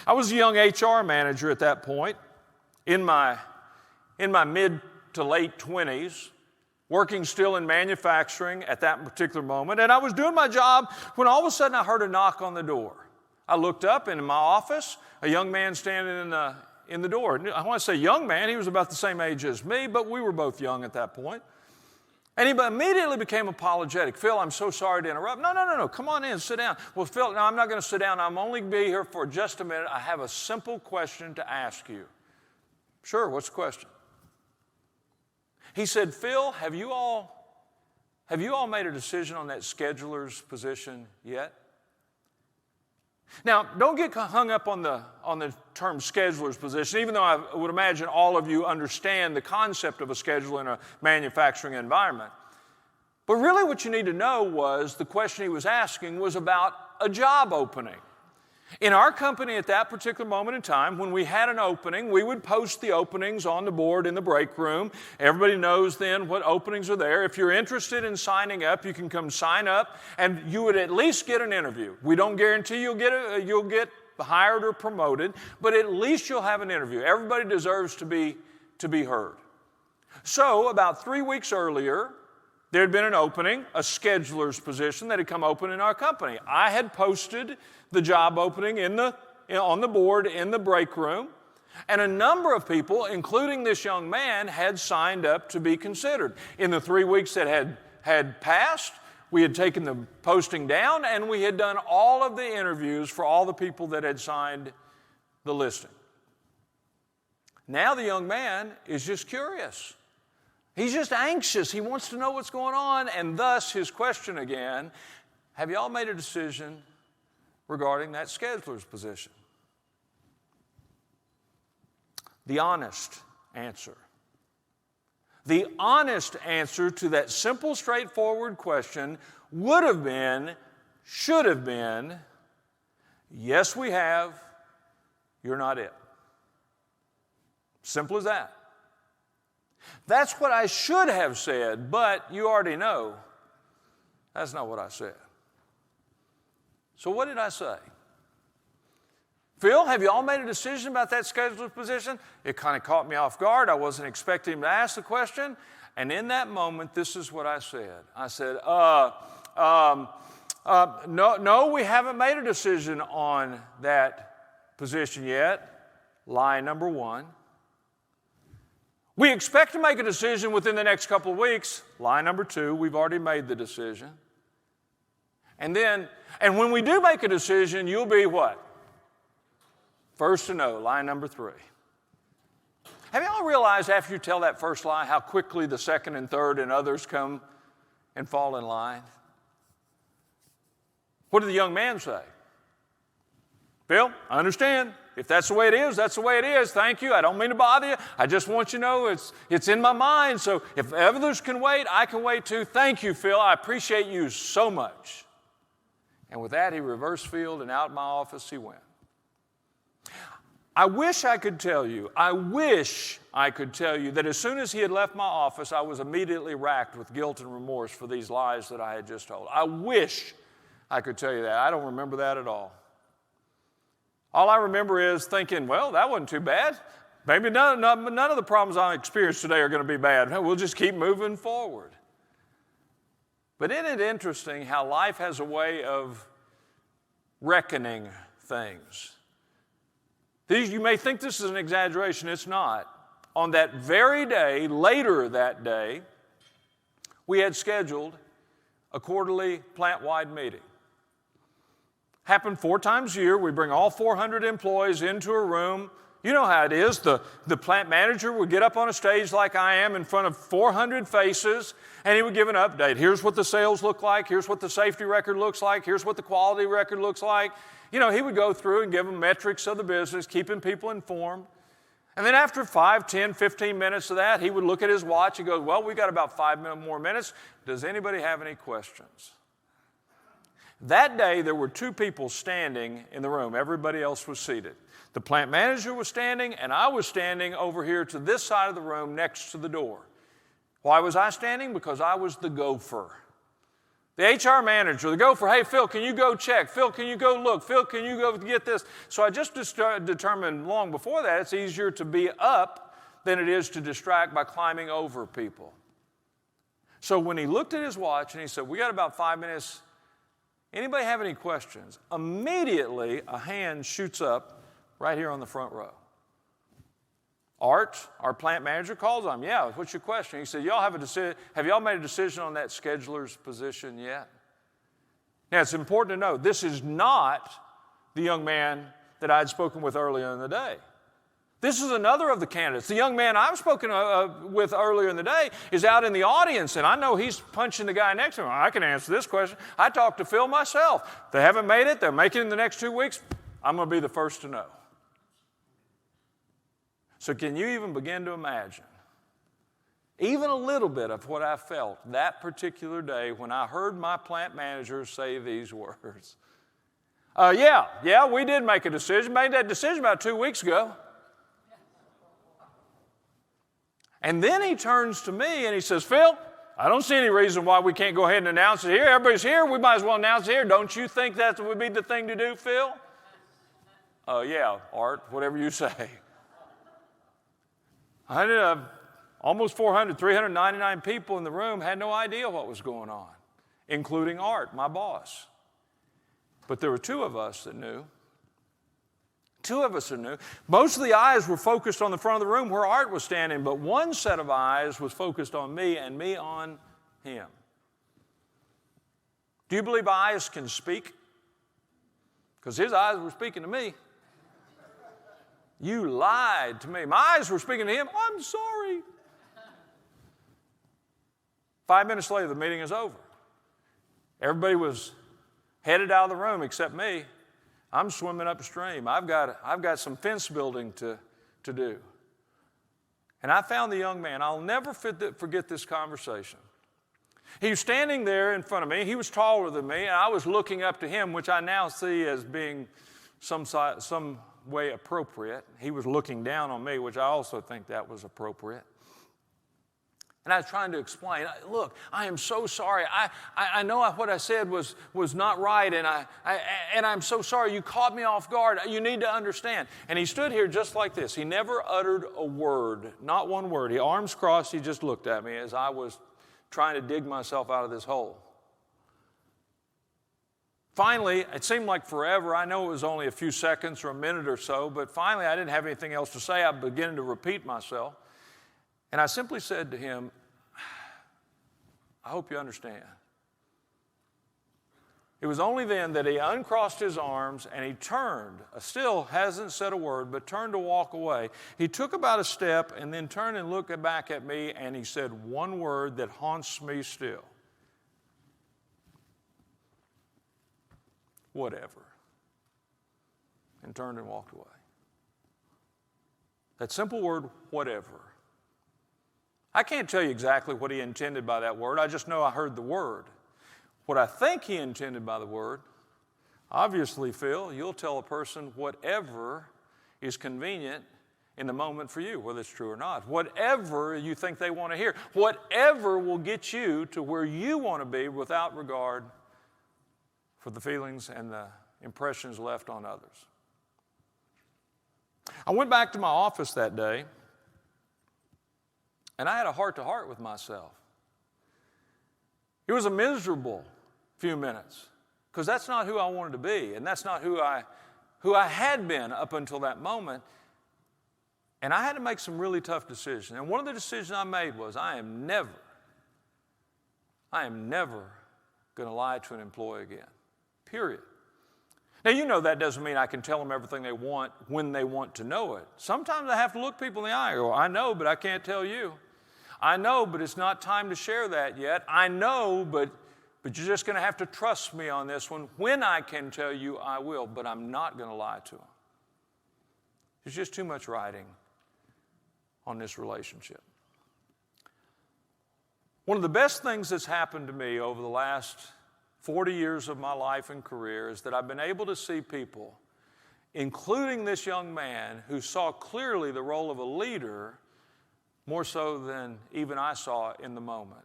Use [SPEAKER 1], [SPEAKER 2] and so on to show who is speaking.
[SPEAKER 1] I was a young HR manager at that point, in my mid to late 20s, working still in manufacturing at that particular moment. And I was doing my job when all of a sudden I heard a knock on the door. I looked up, and in my office, a young man standing in the door. I want to say young man, he was about the same age as me, but we were both young at that point. And he immediately became apologetic. Phil, I'm so sorry to interrupt. No, come on in, sit down. Well, Phil, no, I'm not going to sit down. I'm only going to be here for just a minute. I have a simple question to ask you. Sure, what's the question? He said, Phil, have you all made a decision on that scheduler's position yet? Now, don't get hung up on the term scheduler's position, even though I would imagine all of you understand the concept of a scheduler in a manufacturing environment. But really what you need to know was the question he was asking was about a job opening. In our company at that particular moment in time, when we had an opening, we would post the openings on the board in the break room. Everybody knows then what openings are there. If you're interested in signing up, you can come sign up, and you would at least get an interview. We don't guarantee you'll get hired or promoted, but at least you'll have an interview. Everybody deserves to be heard. So about 3 weeks earlier, there had been an opening, a scheduler's position that had come open in our company. I had posted the job opening on the board in the break room, and a number of people, including this young man, had signed up to be considered. In the 3 weeks that had passed, we had taken the posting down, and we had done all of the interviews for all the people that had signed the listing. Now the young man is just curious. He's just anxious. He wants to know what's going on, and thus his question again, have you all made a decision regarding that scheduler's position? The honest answer. The honest answer to that simple, straightforward question would have been, should have been, yes, we have, you're not it. Simple as that. That's what I should have said, but you already know that's not what I said. So what did I say? Phil, have you all made a decision about that scheduler's position? It kind of caught me off guard. I wasn't expecting him to ask the question. And in that moment, this is what I said. I said, no, we haven't made a decision on that position yet. Lie number one. We expect to make a decision within the next couple of weeks. Lie number two, we've already made the decision. And when we do make a decision, you'll be what? First to know, lie number three. Have you all realized after you tell that first lie how quickly the second and third and others come and fall in line? What did the young man say? Phil, I understand. If that's the way it is, that's the way it is. Thank you. I don't mean to bother you. I just want you to know it's in my mind. So if others can wait, I can wait too. Thank you, Phil. I appreciate you so much. And with that, he reversed field, and out of my office he went. I wish I could tell you that as soon as he had left my office, I was immediately racked with guilt and remorse for these lies that I had just told. I wish I could tell you that. I don't remember that at all. All I remember is thinking, well, that wasn't too bad. Maybe none of the problems I experienced today are going to be bad. We'll just keep moving forward. But isn't it interesting how life has a way of reckoning things? You may think this is an exaggeration. It's not. On that very day, later that day, we had scheduled a quarterly plant-wide meeting. Happened 4 times a year. We bring all 400 employees into a room. You know how it is. The plant manager would get up on a stage like I am in front of 400 faces, and he would give an update. Here's what the sales look like. Here's what the safety record looks like. Here's what the quality record looks like. You know, he would go through and give them metrics of the business, keeping people informed. And then after 5, 10, 15 minutes of that, he would look at his watch and go, well, we got about 5 more minutes. Does anybody have any questions? That day, there were 2 people standing in the room. Everybody else was seated. The plant manager was standing, and I was standing over here to this side of the room next to the door. Why was I standing? Because I was the gopher. The HR manager, the gopher, hey, Phil, can you go check? Phil, can you go look? Phil, can you go get this? So I just determined long before that it's easier to be up than it is to distract by climbing over people. So when he looked at his watch and he said, we got about 5 minutes. Anybody have any questions? Immediately, a hand shoots up right here on the front row. Art, our plant manager, calls on him. Yeah, what's your question? He said, have y'all made a decision on that scheduler's position yet? Now, it's important to know, this is not the young man that I had spoken with earlier in the day. This is another of the candidates. The young man I've spoken with earlier in the day is out in the audience, and I know he's punching the guy next to him. I can answer this question. I talked to Phil myself. They haven't made it. They're making it in the next 2 weeks. I'm going to be the first to know. So can you even begin to imagine even a little bit of what I felt that particular day when I heard my plant manager say these words? Yeah, we did make a decision. Made that decision about 2 weeks ago. And then he turns to me and he says, Phil, I don't see any reason why we can't go ahead and announce it here. Everybody's here. We might as well announce it here. Don't you think that would be the thing to do, Phil? Yeah, Art, whatever you say. I had almost 399 people in the room had no idea what was going on, including Art, my boss. But there were two of us that knew. Two of us that knew. Most of the eyes were focused on the front of the room where Art was standing, but one set of eyes was focused on me and me on him. Do you believe eyes can speak? Because his eyes were speaking to me. You lied to me. My eyes were speaking to him. I'm sorry. 5 minutes later, the meeting is over. Everybody was headed out of the room except me. I'm swimming upstream. I've got some fence building to do. And I found the young man. I'll never forget this conversation. He was standing there in front of me. He was taller than me, and I was looking up to him, which I now see as being some way appropriate. He was looking down on me, which I also think that was appropriate. And I was trying to explain, look, I am so sorry. I know what I said was not right, and I'm so sorry. You caught me off guard. You need to understand. And he stood here just like this. He never uttered a word, not one word. He arms crossed. He just looked at me as I was trying to dig myself out of this hole. Finally, it seemed like forever. I know it was only a few seconds or a minute or so, but finally I didn't have anything else to say. I began to repeat myself. And I simply said to him, I hope you understand. It was only then that he uncrossed his arms and he turned, still hasn't said a word, but turned to walk away. He took about a step and then turned and looked back at me and he said one word that haunts me still. Whatever. And turned and walked away. That simple word, whatever. I can't tell you exactly what he intended by that word. I just know I heard the word. What I think he intended by the word, obviously, Phil, you'll tell a person whatever is convenient in the moment for you, whether it's true or not. Whatever you think they want to hear. Whatever will get you to where you want to be without regard for the feelings and the impressions left on others. I went back to my office that day, and I had a heart-to-heart with myself. It was a miserable few minutes, because that's not who I wanted to be, and that's not who I had been up until that moment. And I had to make some really tough decisions. And one of the decisions I made was I am never going to lie to an employee again. Period. Now, you know that doesn't mean I can tell them everything they want when they want to know it. Sometimes I have to look people in the eye and go, I know, but I can't tell you. I know, but it's not time to share that yet. I know, but you're just going to have to trust me on this one. When I can tell you, I will, but I'm not going to lie to them. There's just too much riding on this relationship. One of the best things that's happened to me over the last 40 years of my life and career is that I've been able to see people, including this young man, who saw clearly the role of a leader more so than even I saw in the moment.